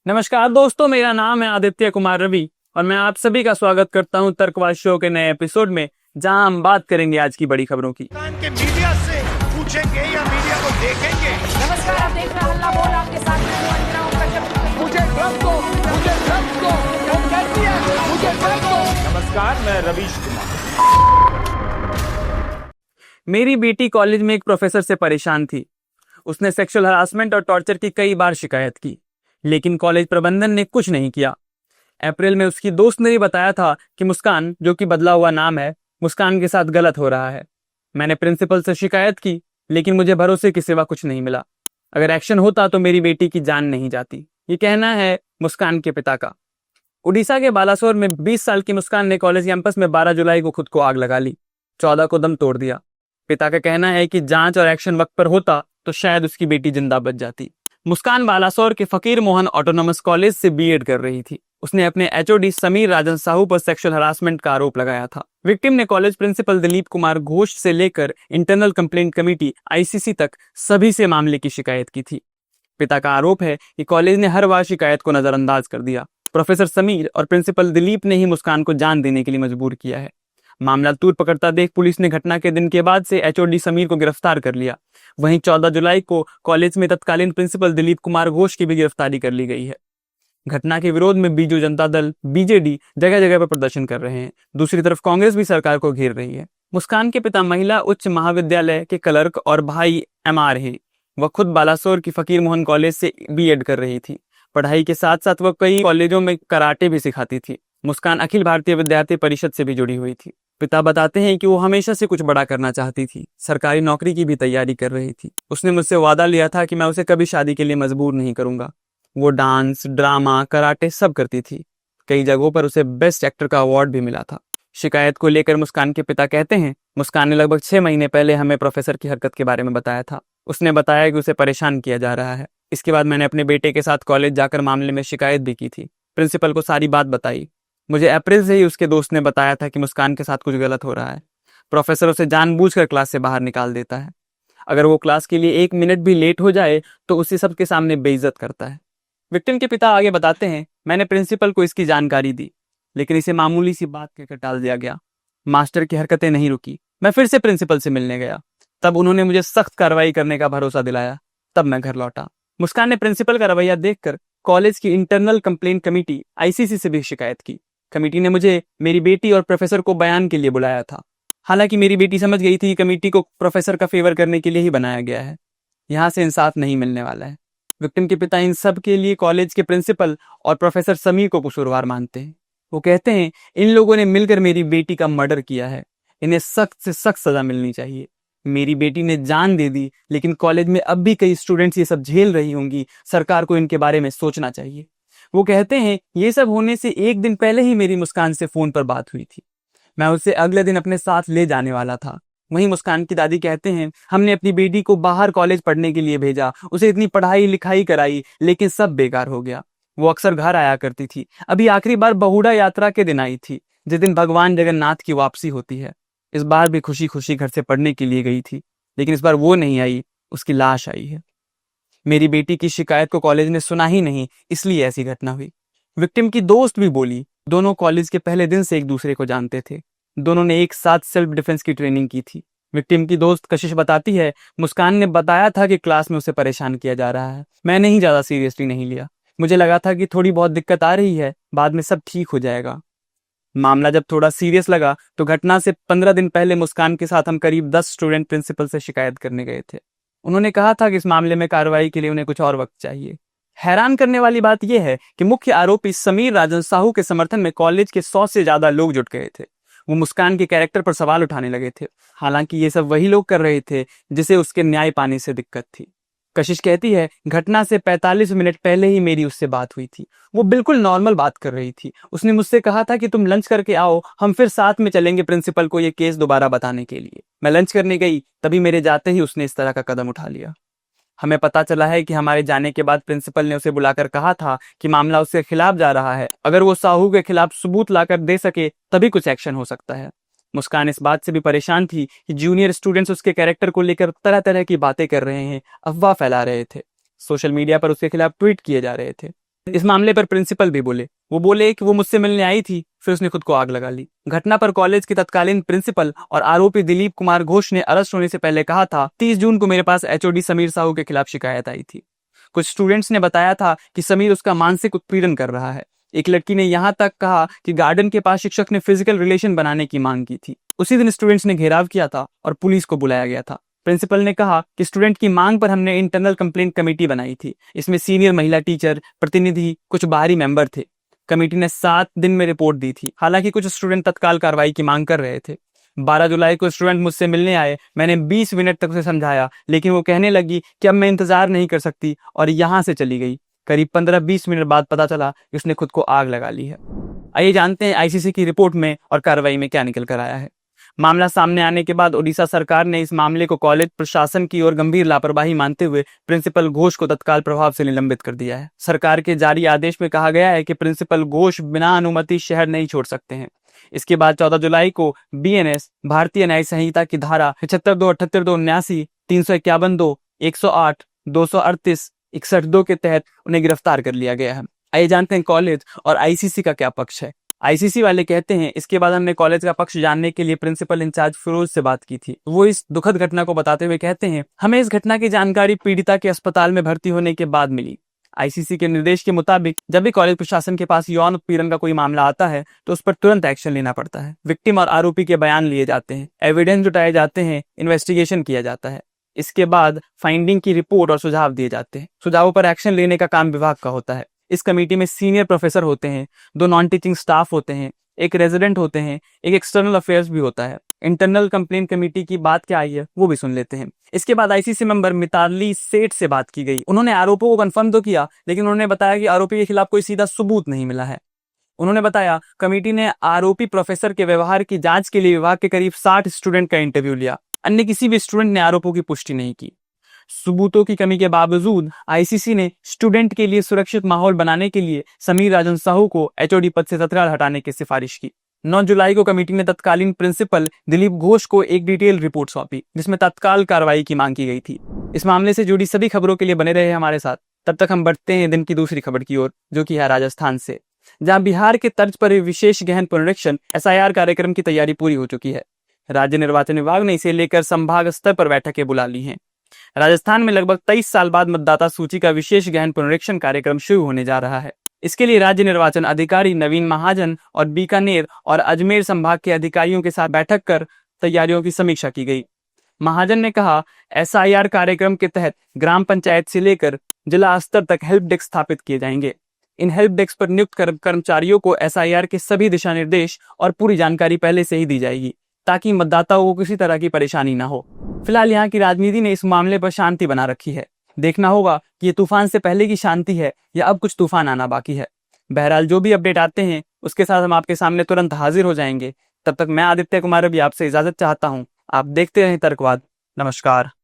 नमस्कार दोस्तों, मेरा नाम है आदित्य कुमार रवि और मैं आप सभी का स्वागत करता हूं तर्कवाद शो के नए एपिसोड में, जहां हम बात करेंगे आज की बड़ी खबरों की। के मीडिया से पूछेंगे या मीडिया को देखेंगे। नमस्कार, आप देख रहे हैं हल्ला बोल, आपके साथ में हूं अंजना और कश्यप। मुझे ड्रग्स दो, मुझे ड्रग्स दो, वो कहती है मुझे ड्रग्स दो। नमस्कार, मैं रवीश कुमार। मेरी बेटी कॉलेज में एक प्रोफेसर से परेशान थी। उसने सेक्सुअल हरासमेंट और टॉर्चर की कई बार शिकायत की, लेकिन कॉलेज प्रबंधन ने कुछ नहीं किया। अप्रैल में उसकी दोस्त ने भी बताया था कि मुस्कान, जो कि बदला हुआ नाम है, मुस्कान के साथ गलत हो रहा है। मैंने प्रिंसिपल से शिकायत की, लेकिन मुझे भरोसे के सिवा कुछ नहीं मिला। अगर एक्शन होता तो मेरी बेटी की जान नहीं जाती, ये कहना है मुस्कान के पिता का। उड़ीसा के बालासोर में 20 साल की मुस्कान ने कॉलेज कैंपस में 12 जुलाई को खुद को आग लगा ली, 14 को दम तोड़ दिया। पिता का कहना है कि जांच और एक्शन वक्त पर होता तो शायद उसकी बेटी जिंदा बच जाती। मुस्कान बालासोर के फकीर मोहन ऑटोनोमस कॉलेज से बीएड कर रही थी। उसने अपने एचओडी समीर राजन साहू पर सेक्सुअल हरासमेंट का आरोप लगाया था। विक्टिम ने कॉलेज प्रिंसिपल दिलीप कुमार घोष से लेकर इंटरनल कंप्लेंट कमेटी आईसीसी तक सभी से मामले की शिकायत की थी। पिता का आरोप है कि कॉलेज ने हर बार शिकायत को नजरअंदाज कर दिया। प्रोफेसर समीर और प्रिंसिपल दिलीप ने ही मुस्कान को जान देने के लिए मजबूर किया है। मामला तूल पकड़ता देख पुलिस ने घटना के दिन के बाद से एचओडी समीर को गिरफ्तार कर लिया। वहीं 14 जुलाई को कॉलेज में तत्कालीन प्रिंसिपल दिलीप कुमार घोष की भी गिरफ्तारी कर ली गई है। घटना के विरोध में बीजू जनता दल बीजेडी जगह जगह पर प्रदर्शन कर रहे हैं। दूसरी तरफ कांग्रेस भी सरकार को घेर रही है। मुस्कान के पिता महिला उच्च महाविद्यालय के क्लर्क और भाई एमआर हैं। वह खुद बालासोर की फकीर मोहन कॉलेज से बीएड कर रही थी। पढ़ाई के साथ साथ वह कई कॉलेजों में कराटे भी सिखाती थी। मुस्कान अखिल भारतीय विद्यार्थी परिषद से भी जुड़ी हुई थी। पिता बताते हैं कि वो हमेशा से कुछ बड़ा करना चाहती थी, सरकारी नौकरी की भी तैयारी कर रही थी। उसने मुझसे वादा लिया था कि मैं उसे कभी शादी के लिए मजबूर नहीं करूंगा। वो डांस, ड्रामा, कराटे सब करती थी। कई जगहों पर उसे बेस्ट एक्टर का अवार्ड भी मिला था। शिकायत को लेकर मुस्कान के पिता कहते हैं, मुस्कान ने लगभग 6 महीने पहले हमें प्रोफेसर की हरकत के बारे में बताया था। उसने बताया कि उसे परेशान किया जा रहा है। इसके बाद मैंने अपने बेटे के साथ कॉलेज जाकर मामले में शिकायत भी की थी। प्रिंसिपल को सारी बात बताई। मुझे अप्रैल से ही उसके दोस्त ने बताया था कि मुस्कान के साथ कुछ गलत हो रहा है। प्रोफेसर उसे जानबूझकर क्लास से बाहर निकाल देता है। अगर वो क्लास के लिए 1 मिनट भी लेट हो जाए तो उसे सबके सामने बेइज्जत करता है। विक्टिम के पिता आगे बताते हैं, मैंने प्रिंसिपल को इसकी जानकारी दी, लेकिन इसे मामूली सी बात कहकर टाल दिया गया। मास्टर की हरकतें नहीं रुकी। मैं फिर से प्रिंसिपल से मिलने गया। तब उन्होंने मुझे सख्त कार्रवाई करने का भरोसा दिलाया। तब मैं घर लौटा। मुस्कान ने प्रिंसिपल का रवैया देखकर कॉलेज की इंटरनल कंप्लेंट कमेटी आईसीसी से भी शिकायत की। कमेटी ने मुझे, मेरी बेटी और प्रोफेसर को बयान के लिए बुलाया था। हालांकि मेरी बेटी समझ गई थी कि कमेटी को प्रोफेसर का फेवर करने के लिए ही बनाया गया है। यहाँ से इंसाफ नहीं मिलने वाला है। विक्टिम के पिता इन सब के लिए कॉलेज के प्रिंसिपल और प्रोफेसर समीर को कसूरवार मानते हैं। वो कहते हैं, इन लोगों ने मिलकर मेरी बेटी का मर्डर किया है। इन्हें सख्त से सख्त सजा मिलनी चाहिए। मेरी बेटी ने जान दे दी, लेकिन कॉलेज में अब भी कई स्टूडेंट्स ये सब झेल रही होंगी। सरकार को इनके बारे में सोचना चाहिए। वो कहते हैं, ये सब होने से 1 दिन पहले ही मेरी मुस्कान से फोन पर बात हुई थी। मैं उसे अगले दिन अपने साथ ले जाने वाला था। वहीं मुस्कान की दादी कहते हैं, हमने अपनी बेटी को बाहर कॉलेज पढ़ने के लिए भेजा, उसे इतनी पढ़ाई लिखाई कराई, लेकिन सब बेकार हो गया। वो अक्सर घर आया करती थी। अभी आखिरी बार बहुड़ा यात्रा के दिन आई थी, जिस दिन भगवान जगन्नाथ की वापसी होती है। इस बार भी खुशी खुशी घर से पढ़ने के लिए गई थी, लेकिन इस बार वो नहीं आई, उसकी लाश आई है। मेरी बेटी की शिकायत को कॉलेज ने सुना ही नहीं, इसलिए ऐसी घटना हुई। विक्टिम की दोस्त भी बोली, दोनों कॉलेज के पहले दिन से एक दूसरे को जानते थे। दोनों ने एक साथ सेल्फ डिफेंस की ट्रेनिंग की थी। विक्टिम की दोस्त कशिश बताती है, मुस्कान ने बताया था कि क्लास में उसे परेशान किया जा रहा है। मैंने ही ज्यादा सीरियसली नहीं लिया। मुझे लगा था कि थोड़ी बहुत दिक्कत आ रही है, बाद में सब ठीक हो जाएगा। मामला जब थोड़ा सीरियस लगा तो घटना से 15 दिन पहले मुस्कान के साथ हम करीब 10 स्टूडेंट प्रिंसिपल से शिकायत करने गए थे। उन्होंने कहा था कि इस मामले में कार्रवाई के लिए उन्हें कुछ और वक्त चाहिए। हैरान करने वाली बात यह है कि मुख्य आरोपी समीर राजन साहू के समर्थन में कॉलेज के 100 से ज्यादा लोग जुट गए थे। वो मुस्कान के कैरेक्टर पर सवाल उठाने लगे थे। हालांकि ये सब वही लोग कर रहे थे जिसे उसके न्याय पाने से दिक्कत थी। कशिश कहती है, घटना से 45 मिनट पहले ही मेरी उससे बात हुई थी। वो बिल्कुल नॉर्मल बात कर रही थी। उसने मुझसे कहा था कि तुम लंच करके आओ, हम फिर साथ में चलेंगे प्रिंसिपल को ये केस दोबारा बताने के लिए। मैं लंच करने गई, तभी मेरे जाते ही उसने इस तरह का कदम उठा लिया। हमें पता चला है कि हमारे जाने के बाद प्रिंसिपल ने उसे बुलाकर कहा था कि मामला उसके खिलाफ जा रहा है। अगर वो साहू के खिलाफ सबूत लाकर दे सके तभी कुछ एक्शन हो सकता है। मुस्कान इस बात से भी परेशान थी कि जूनियर स्टूडेंट्स उसके कैरेक्टर को लेकर तरह तरह की बातें कर रहे हैं, अफवाह फैला रहे थे। सोशल मीडिया पर उसके खिलाफ ट्वीट किए जा रहे थे। इस मामले पर प्रिंसिपल भी बोले। वो बोले कि वो मुझसे मिलने आई थी, फिर उसने खुद को आग लगा ली। घटना पर कॉलेज के तत्कालीन प्रिंसिपल और आरोपी दिलीप कुमार घोष ने अरेस्ट होने से पहले कहा था, 30 जून को मेरे पास एचओडी समीर साहू के खिलाफ शिकायत आई थी। कुछ स्टूडेंट्स ने बताया था कि समीर उसका मानसिक उत्पीड़न कर रहा है। एक लड़की ने यहाँ तक कहा कि गार्डन के पास शिक्षक ने फिजिकल रिलेशन बनाने की मांग की थी। उसी दिन स्टूडेंट्स ने घेराव किया था और पुलिस को बुलाया गया था। प्रिंसिपल ने कहा कि स्टूडेंट की मांग पर हमने इंटरनल कंप्लेंट कमेटी बनाई थी। इसमें सीनियर महिला टीचर, प्रतिनिधि, कुछ बाहरी मेंबर थे। कमेटी ने 7 दिन में रिपोर्ट दी थी। हालांकि कुछ स्टूडेंट तत्काल कार्रवाई की मांग कर रहे थे। 12 जुलाई को स्टूडेंट मुझसे मिलने आए। मैंने 20 मिनट तक उसे समझाया, लेकिन वो कहने लगी कि अब मैं इंतजार नहीं कर सकती और यहाँ से चली गई। करीब 15-20 मिनट बाद पता चला कि उसने खुद को आग लगा ली है। आइए जानते हैं आईसीसी की रिपोर्ट में और कार्रवाई में क्या निकल कर आया है। मामला सामने आने के बाद ओडिशा सरकार ने इस मामले को कॉलेज प्रशासन की ओर गंभीर लापरवाही मानते हुए प्रिंसिपल घोष को तत्काल प्रभाव से निलंबित कर दिया है। सरकार के जारी आदेश में कहा गया है कि प्रिंसिपल घोष बिना अनुमति शहर नहीं छोड़ सकते हैं। इसके बाद 14 जुलाई को बीएनएस भारतीय न्याय संहिता की धारा 75(2), 78(2), 79, 351(2), 108, 238, 61(2) के तहत उन्हें गिरफ्तार कर लिया गया है। आइए जानते हैं कॉलेज और आईसीसी का क्या पक्ष है। आईसीसी वाले कहते हैं, इसके बाद हमने कॉलेज का पक्ष जानने के लिए प्रिंसिपल इंचार्ज फिरोज से बात की थी। वो इस दुखद घटना को बताते हुए कहते हैं, हमें इस घटना की जानकारी पीड़िता के अस्पताल में भर्ती होने के बाद मिली। आईसीसी के निर्देश के मुताबिक जब भी कॉलेज प्रशासन के पास यौन उत्पीड़न का कोई मामला आता है तो उस पर तुरंत एक्शन लेना पड़ता है। विक्टिम और आरोपी के बयान लिए जाते हैं, एविडेंस जुटाए जाते हैं, इन्वेस्टिगेशन किया जाता है। इसके बाद फाइंडिंग की रिपोर्ट और सुझाव दिए जाते हैं। सुझावों पर एक्शन लेने का काम विभाग का होता है। इस कमेटी में सीनियर प्रोफेसर होते हैं, 2 नॉन टीचिंग स्टाफ होते हैं, एक रेजिडेंट होते हैं, एक एक्सटर्नल अफेयर्स भी होता है। इंटरनल कंप्लेंट कमेटी की बात क्या आई है वो भी सुन लेते हैं। इसके बाद आईसीसी मेंबर मिताली सेठ से बात की गई। उन्होंने आरोपों को कंफर्म तो किया, लेकिन उन्होंने बताया कि आरोपी के खिलाफ कोई सीधा सबूत नहीं मिला है। उन्होंने बताया, कमेटी ने आरोपी प्रोफेसर के व्यवहार की जांच के लिए विभाग के करीब 60 स्टूडेंट का इंटरव्यू लिया। अन्य किसी भी स्टूडेंट ने आरोपों की पुष्टि नहीं की। सबूतों की कमी के बावजूद आईसीसी ने स्टूडेंट के लिए सुरक्षित माहौल बनाने के लिए समीर राजन साहू को एचओडी पद से तत्काल हटाने की सिफारिश की। 9 जुलाई को कमेटी ने तत्कालीन प्रिंसिपल दिलीप घोष को एक डिटेल रिपोर्ट सौंपी, जिसमें तत्काल कार्रवाई की मांग की गई थी। इस मामले से जुड़ी सभी खबरों के लिए बने रहे हमारे साथ। तब तक हम बढ़ते हैं दिन की दूसरी खबर की ओर, जो कि है राजस्थान से, जहां बिहार के तर्ज पर विशेष गहन पुनरीक्षण एसआईआर कार्यक्रम की तैयारी पूरी हो चुकी है। राज्य निर्वाचन विभाग ने इसे लेकर संभाग स्तर पर बैठकें बुला ली हैं। राजस्थान में लगभग 23 साल बाद मतदाता सूची का विशेष गहन पुनरीक्षण कार्यक्रम शुरू होने जा रहा है। इसके लिए राज्य निर्वाचन अधिकारी नवीन महाजन और बीकानेर और अजमेर संभाग के अधिकारियों के साथ बैठक कर तैयारियों की समीक्षा की गई। महाजन ने कहा, एसआईआर कार्यक्रम के तहत ग्राम पंचायत से लेकर जिला स्तर तक हेल्प डेस्क स्थापित किए जाएंगे। इन हेल्प डेस्क पर नियुक्त कर्मचारियों को एसआईआर के सभी दिशा निर्देश और पूरी जानकारी पहले से ही दी जाएगी, ताकि मतदाताओं को किसी तरह की परेशानी ना हो। फिलहाल यहाँ की राजनीति ने इस मामले पर शांति बना रखी है। देखना होगा कि ये तूफान से पहले की शांति है या अब कुछ तूफान आना बाकी है। बहरहाल जो भी अपडेट आते हैं उसके साथ हम आपके सामने तुरंत हाजिर हो जाएंगे। तब तक मैं आदित्य कुमार अभी आपसे इजाजत चाहता हूँ। आप देखते रहें तर्कवाद। नमस्कार।